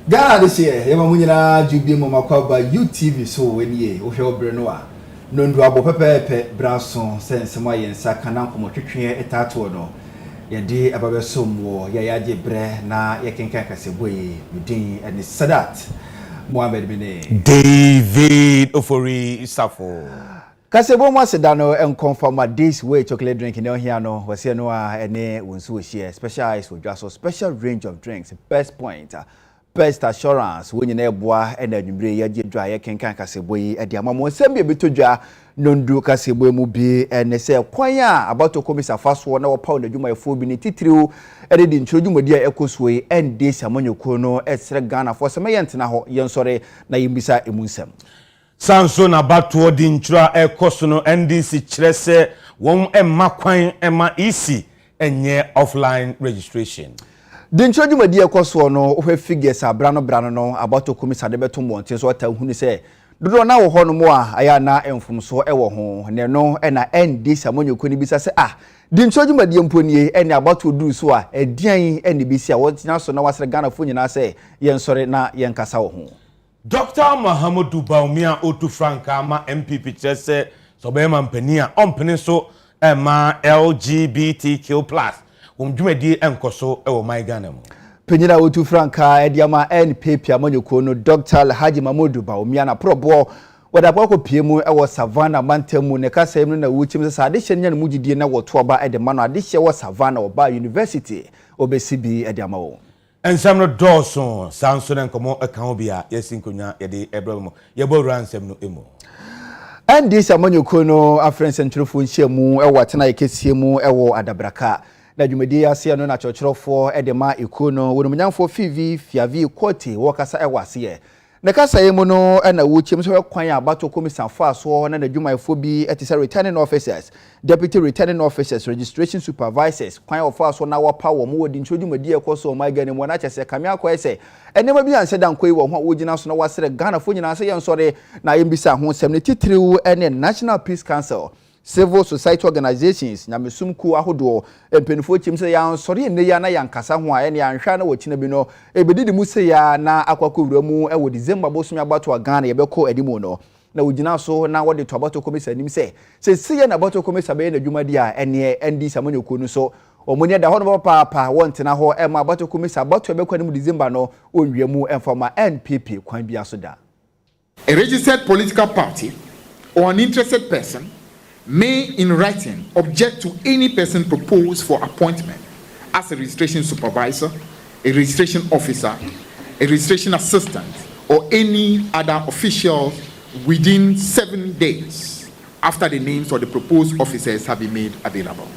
Ghana this year, Yama Munina, Jubi Momakaba, UTV, so when ye, Osho Brenoa, Nondua Bopepe, Branson, Sense Moyen, Sakanam, Motritria, Etatuano, Yadi Ababasum war, Yayaji Bre, na Yakinka Sebwe, Udin, and Sadat, Mohamed Bene, David Ofori Safo. Kasebo Masedano and confirm this way chocolate drink in Ohiano, was here no any Unsu share, specialized for just a special range of drinks, best point. Best assurance when you boa and then you dry can Kasebo at the Amamo Sembi Bituja, Nondu Kasebo Mubi, and they say, Quaya about to come a fast one hour pound, you might fool beneath through, and it didn't show you Media Ecosway and this Amonio Kono, et Ghana for some Yantana, Yansore, Naimbisa Emusem. Samson about to Dintra Ecosono NDC Chrese, one Emma Quine Emma Easy, and ye offline registration. Dincho you Media Cosono, where figures are Brano about to come a debetum montes or tell who say, do now Honomoa, I na and from so ever home, and no, and I end this Amonio Kunibisa say, Dincho you Media Pony, and about to do so, a dear and the BC, what now so now was a Ghana Funia say, Yen sorry na Yen Casao home. Dr. Mahamudu Baumia Otu Franka ma MPP Chese Sobema Mpenia Ompeninso Emma LGBTQ+ Umjumedi enkoso ewo my Ghana mu. Penina Otu Franka Ediama NPP Amonyokono Dr. Haji Mahamudu Baumia na probo wada bako piemu ewo Savannah Mantemu ne kasa emu na wuchim se adehye nya mu gidie na woto aba edema no adehye wo Savannah Oba University obesibi ediama wo. Ensamno Dawson Samson enkomo ekahobia yesinkonya yede ebramo yebo ransem no emo. And this Amonyokono Afren Centrofo nhyiamu ewo atena yekesiemu ewo Adabraka. Na dwumadi ase no na chochorofo edema ikono wonomnyamfo fivi fiavi kwoti wokasa ewase ye na kasa yemu no na wuchim so kwan abato commission so na dwumayfo bi etise returning officers, deputy returning officers, registration supervisors kwan ofa na wapa wo mo wodi ntrodwumadi ekoso my Ghana mo na chese kame akoyese enema bi anse dankoi wo ho wogina so na wasere Ghana fo nyina se yensore na yembisa ho sem ne titiriu ene National Peace Council, civil society organizations na mesumku ahodo empenifo chimse ya sori ne ya na yankasa ho a ene anhwa na wachina bi no ebedidi mu se ya na akwakowura mu ewo December bosumi abato Ghana yebeko edimu no na wogina so na wode to abato komisa nim se se na abato komisa be na dwumadi a ene ndi samanyoko nu so omoni da hono papa wontena ho ema abato komisa abato ebeko nim December no onwiemu enfama NPP kwan bia so da. A registered political party or an interested person may in writing object to any person proposed for appointment as a registration supervisor, a registration officer, a registration assistant, or any other official within 7 days after the names of the proposed officers have been made available.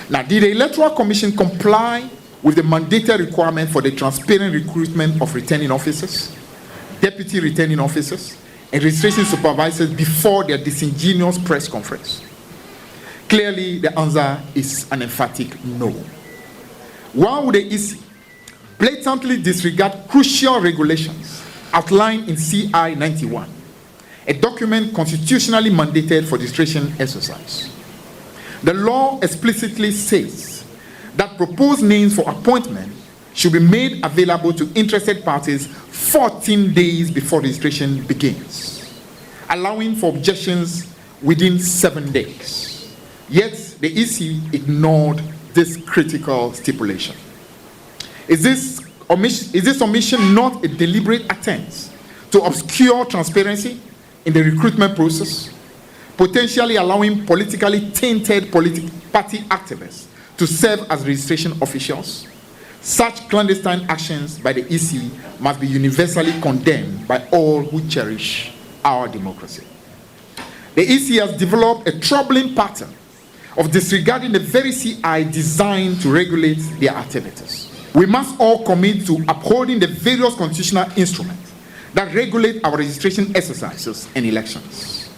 Now, did the Electoral Commission comply with the mandatory requirement for the transparent recruitment of returning officers, deputy returning officers, and registration supervisors before their disingenuous press conference? Clearly, the answer is an emphatic no. Why would the EC blatantly disregard crucial regulations outlined in CI 91, a document constitutionally mandated for registration exercise? The law explicitly says that proposed names for appointment should be made available to interested parties 14 days before registration begins, allowing for objections within 7 days. Yet, the EC ignored this critical stipulation. Is this omission not a deliberate attempt to obscure transparency in the recruitment process, potentially allowing politically tainted party activists to serve as registration officials? Such clandestine actions by the EC must be universally condemned by all who cherish our democracy. The EC has developed a troubling pattern of disregarding the very CI designed to regulate their activities. We must all commit to upholding the various constitutional instruments that regulate our registration exercises and elections.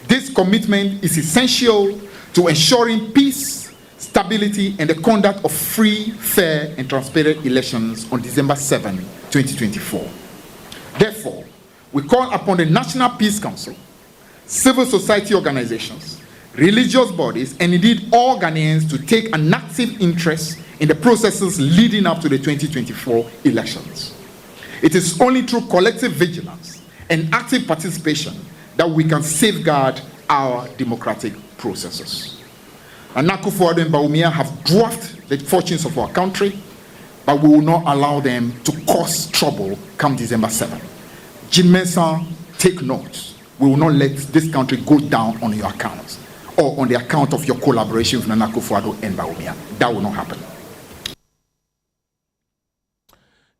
This commitment is essential to ensuring peace, stability, and the conduct of free, fair, and transparent elections on December 7, 2024. Therefore, we call upon the National Peace Council, civil society organizations, religious bodies, and indeed all Ghanaians to take an active interest in the processes leading up to the 2024 elections. It is only through collective vigilance and active participation that we can safeguard our democratic processes. And Akufo-Addo and Bawumia have dwarfed the fortunes of our country, but we will not allow them to cause trouble come December 7th. Jean Mensah, take note. We will not let this country go down on your account or on the account of your collaboration with Nana Akufo-Addo and Bawumia. That will not happen.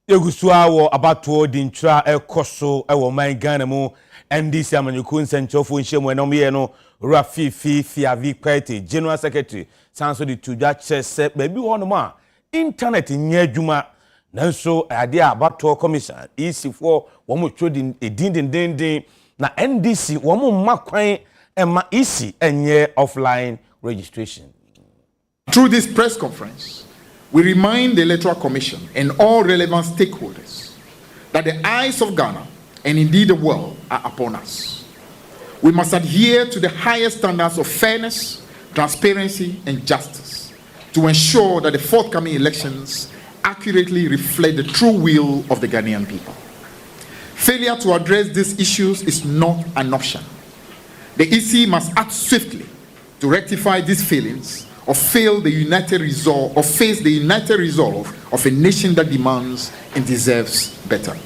Yegusua wo abato dintra ekoso ewo man Ghana mu NDC amanyuku nsentofo nhyiemu enom ye no Rafi Fiavi Kwete General Secretary sanso di tudwa chese baby hono ma internet nya adwuma nanso ade abato commission EC4 wo mo twodi edindindindin na NDC wo mo makwan ema EC enye offline registration. Through this press conference, we remind the Electoral Commission and all relevant stakeholders that the eyes of Ghana and indeed the world are upon us. We must adhere to the highest standards of fairness, transparency, and justice to ensure that the forthcoming elections accurately reflect the true will of the Ghanaian people. Failure to address these issues is not an option. The EC must act swiftly to rectify these failings or face the united resolve of a nation that demands and deserves better.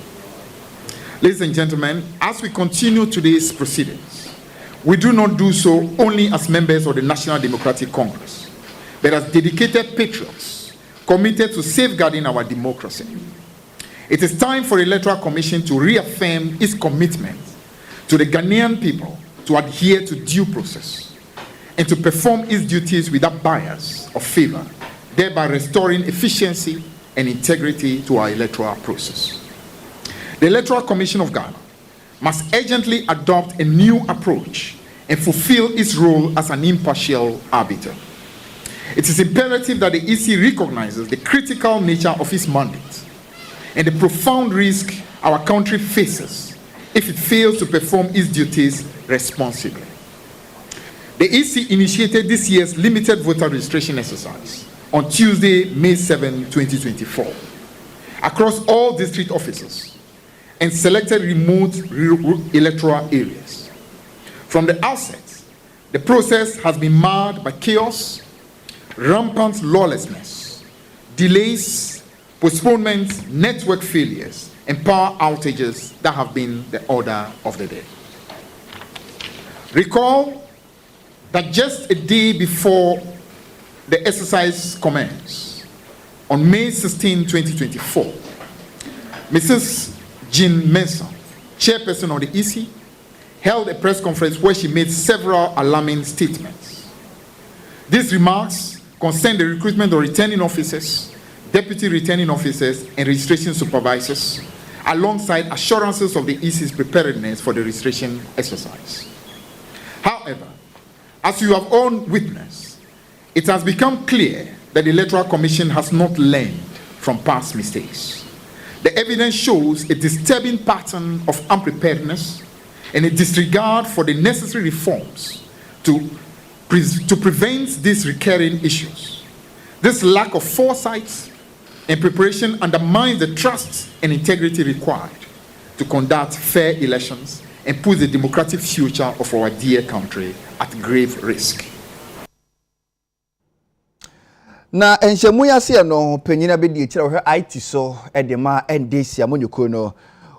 Ladies and gentlemen, as we continue today's proceedings, we do not do so only as members of the National Democratic Congress, but as dedicated patriots committed to safeguarding our democracy. It is time for the Electoral Commission to reaffirm its commitment to the Ghanaian people to adhere to due process and to perform its duties without bias or favor, thereby restoring efficiency and integrity to our electoral process. The Electoral Commission of Ghana must urgently adopt a new approach and fulfill its role as an impartial arbiter. It is imperative that the EC recognizes the critical nature of its mandate and the profound risk our country faces if it fails to perform its duties responsibly. The EC initiated this year's limited voter registration exercise on Tuesday, May 7, 2024, across all district offices and selected remote electoral areas. From the outset, the process has been marred by chaos, rampant lawlessness, delays, postponements, network failures, and power outages that have been the order of the day. Recall that just a day before the exercise commenced, on May 16, 2024, Mrs. Jean Mensah, chairperson of the EC, held a press conference where she made several alarming statements. These remarks concerned the recruitment of returning officers, deputy returning officers, and registration supervisors, alongside assurances of the EC's preparedness for the registration exercise. However, as you have all witnessed, it has become clear that the Electoral Commission has not learned from past mistakes. The evidence shows a disturbing pattern of unpreparedness and a disregard for the necessary reforms to prevent these recurring issues. This lack of foresight and preparation undermines the trust and integrity required to conduct fair elections and put the democratic future of our dear country at grave risk. Na enhyemu yase no panyina be di kire hwe IT so edema NDC amonyuko no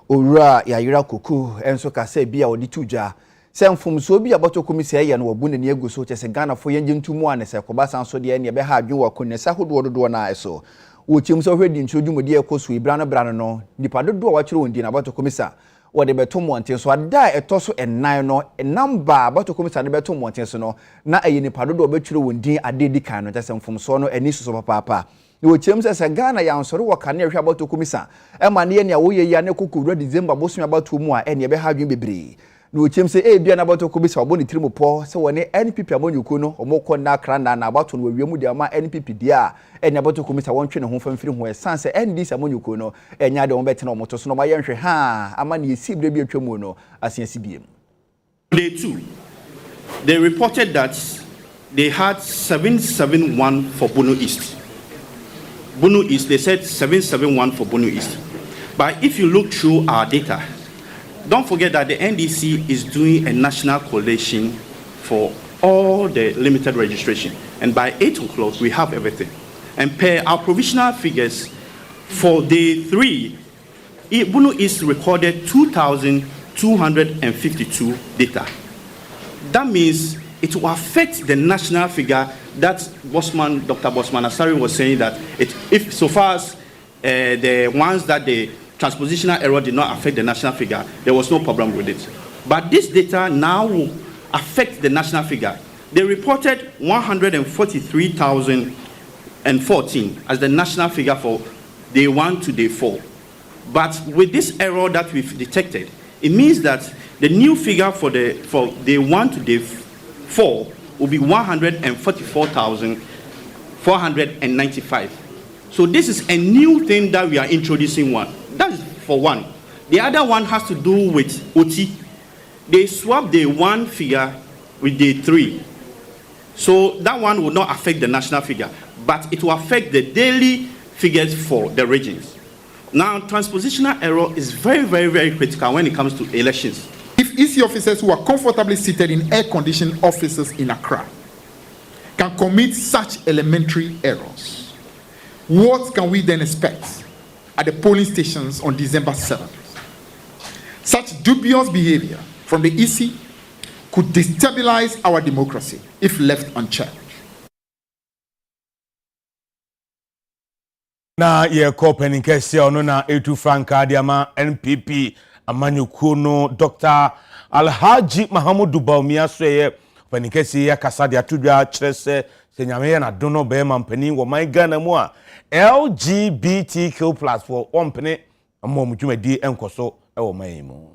owura yayira koku enso kase bia odi tudwa se mfumso bia botokomisi ye no wabu ne egu so chese Ghana fo yenje ntumu ane se koba sanso de ne be ha adwen wakonesa hodo dodo na eso wo chim so hwe di ntrodwumodi ekoso ibrano no nipa dodo wa kire wondi na botokomisa wode beto monten so ada etoso ennan no number botokomisa de beto monten so no na ayi nipa dodo obetwire wondi adedi kan no chese mfumso no ani so papa ni wo chim se Ghana ya nsoro wo kane hwe botokomisa e ma ne ya wo ye ya ne kokowura December bosu abato mu a ene be ha adwen bebre no chimse bia na bato ko bisa oboni tirimo po se woni NPP amonyuko no omoko na kranda na bato no wiemu dia ma NPP dia enya bato ko bisa wontwe ne ho famfiri ho esanse NDC amonyuko no enya de wonbete na omoto so no mayenhwe ha ama ne esibre bia twemu no asiasi biem. Day 2, they reported that they had 771 for Bono East. Bono East, they said 771 for Bono East. But if you look through our data, don't forget that the NDC is doing a national collation for all the limited registration. And by 8 o'clock, we have everything. And per our provisional figures, for day 3, Bunu East recorded 2,252 data. That means it will affect the national figure that Dr. Bosman Asari was saying that if so far as the ones that the transpositional error did not affect the national figure, there was no problem with it. But this data now will affect the national figure. They reported 143,014 as the national figure for day 1 to day 4. But with this error that we've detected, it means that the new figure for day 1 to day 4 will be 144,495. So this is a new thing that we are introducing one. That is for one. The other one has to do with OT. They swap day 1 figure with day 3. So that one will not affect the national figure, but it will affect the daily figures for the regions. Now, transpositional error is very, very, very critical when it comes to elections. If EC officers who are comfortably seated in air-conditioned offices in Accra can commit such elementary errors, what can we then expect at the polling stations on December 7th? Such dubious behavior from the EC could destabilize our democracy if left unchecked. Na ye kopeni kesi ono na etu franka diama NPP amanyukuo no Dr. Alhaji Mahamudu Baumia sweye peni kesi ya kasadi atudwa kyerese senyame na dono be mampani wo man Ghana mu a LGBTQ+ for ompene amomdwumadi enkoso e wo man mu.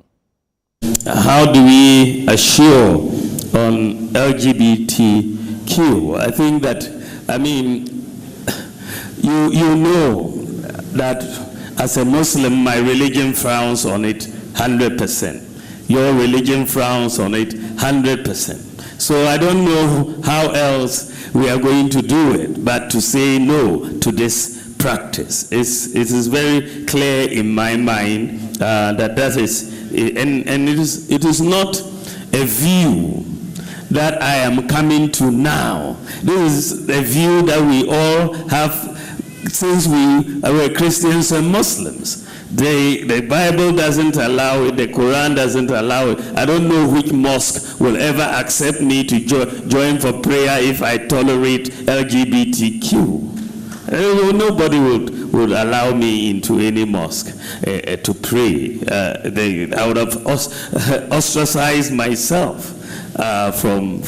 How do we assure on LGBTQ? I think that, you know that as a Muslim, my religion frowns on it 100%. Your religion frowns on it 100%. So I don't know how else we are going to do it, but to say no to this practice. It is very clear in my mind that is, and it is not a view that I am coming to now. This is a view that we all have since we were Christians and Muslims. The Bible doesn't allow it, the Quran doesn't allow it. I don't know which mosque will ever accept me to join for prayer if I tolerate LGBTQ. Nobody would allow me into any mosque to pray. I would have ostracized myself from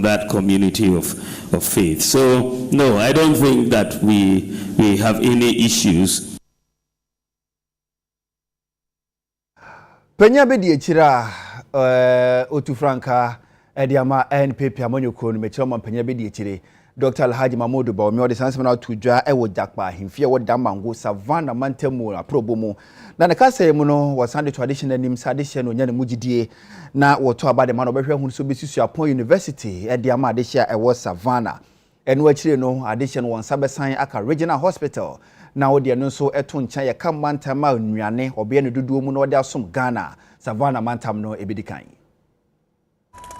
that community of faith. So no, I don't think that we have any issues. Penya be di echira otu franka ediama NPP amanyukuo no mechoma penya be di echire Dr. Alhaji Mahamudu Baumia odi sansem na otudwa e wo jakpa ahemfie wo damango savana mantemu aprobomu na ne kasa mu no wasande traditional nim sadehye no nyane mugidie na woto abade ma no behwe hu so besisu apon university ediama adehye e wo savana enu achire no adehye no wonsa besan aka regional hospital na odi eno so eto ncha ye ka mantama nnuane obe ne duduo mu no odi asom Ghana savana mantam no ebidikan.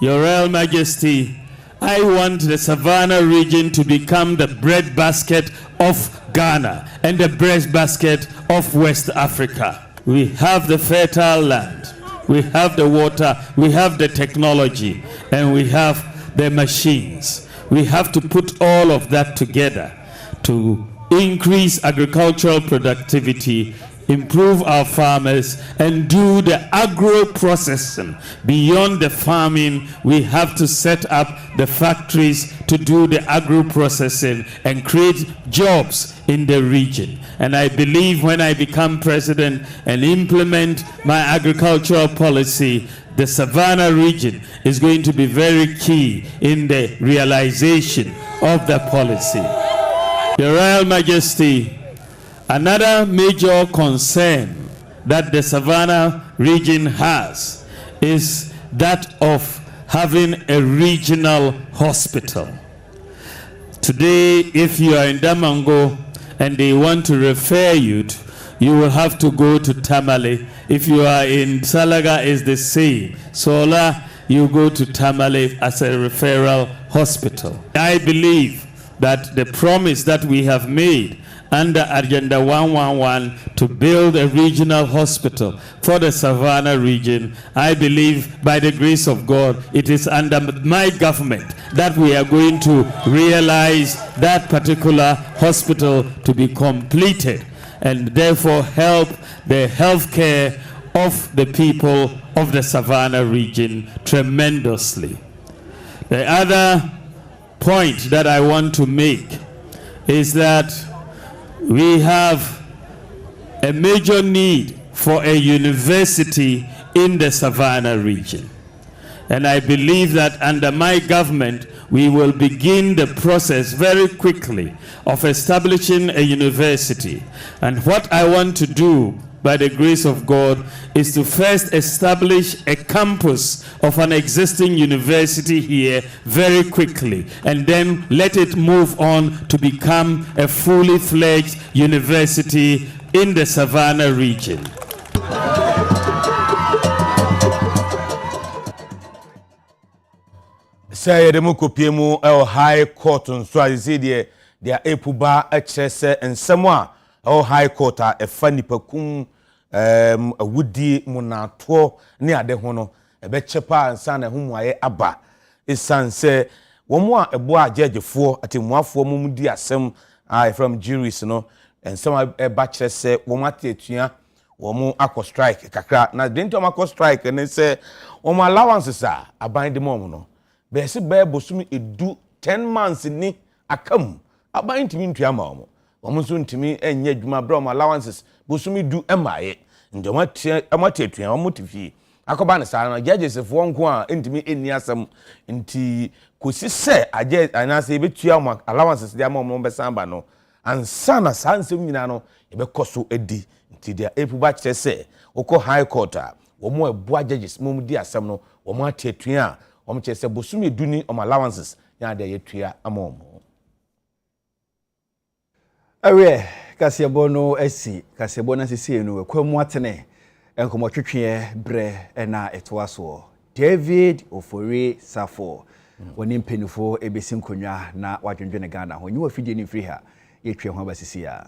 Your Royal Majesty, I want the Savannah region to become the breadbasket of Ghana and the breadbasket of West Africa. We have the fertile land, we have the water, we have the technology, and we have the machines. We have to put all of that together to increase agricultural productivity, improve our farmers, and do the agro-processing. Beyond the farming, we have to set up the factories to do the agro-processing and create jobs in the region. And I believe when I become president and implement my agricultural policy, the Savannah region is going to be very key in the realization of the policy. Your Royal Majesty, another major concern that the Savannah region has is that of having a regional hospital. Today, if you are in Damango and they want to refer you you will have to go to Tamale. If you are in Salaga, it's the same. Sola, you go to Tamale as a referral hospital. I believe that the promise that we have made under Agenda 111 to build a regional hospital for the Savannah region, I believe by the grace of God, it is under my government that we are going to realize that particular hospital to be completed and therefore help the health care of the people of the Savannah region tremendously. The other point that I want to make is that we have a major need for a university in the Savannah region. And I believe that under my government, we will begin the process very quickly of establishing a university. And what I want to do, by the grace of God, is to first establish a campus of an existing university here very quickly, and then let it move on to become a fully fledged university in the Savannah region. Say the Mukopemu El High Court on Swazidi, their Epuba, Chese, and Samoa, El High Court, a funny pacum, a woody munato near the hono, a betchepa and son, whom I abba. His son say, one more a boy judge for at him 1 4 mumdia, some I from juries, no, and some a bachelor say, Womate Tia, Womo aqua strike, Kakra, now didn't Tomako strike, and they say, oh, my allowances are, I bind the mono. Besi be bosumi edu 10 months ni akam aba ntimi ntuama omo omo so ntimi enye adwuma bra omo allowances bosumi du emaye ndoma tie amatetua omo tifi akoba ne sa na judges fo nko a ntimi eni asam nti kosi se aje anase ebetua omo allowances dia omo be samba no ansa na sansem nyina no ebekoso edi nti dia epuba kire se okọ high court a omo eboa judges mum di asam no omo atetua Omchese bosumi duni allowances ya de yetua amomo. Awe kasebo no esi kasebo na sisi enu kwemu atene enkomo twetwe bre na etoaso David Ofori Safo woni mpenufo ebesim konwa na wadwendwene Ghana ho nyi wa fidie ni free ha yetwe ho basisi ya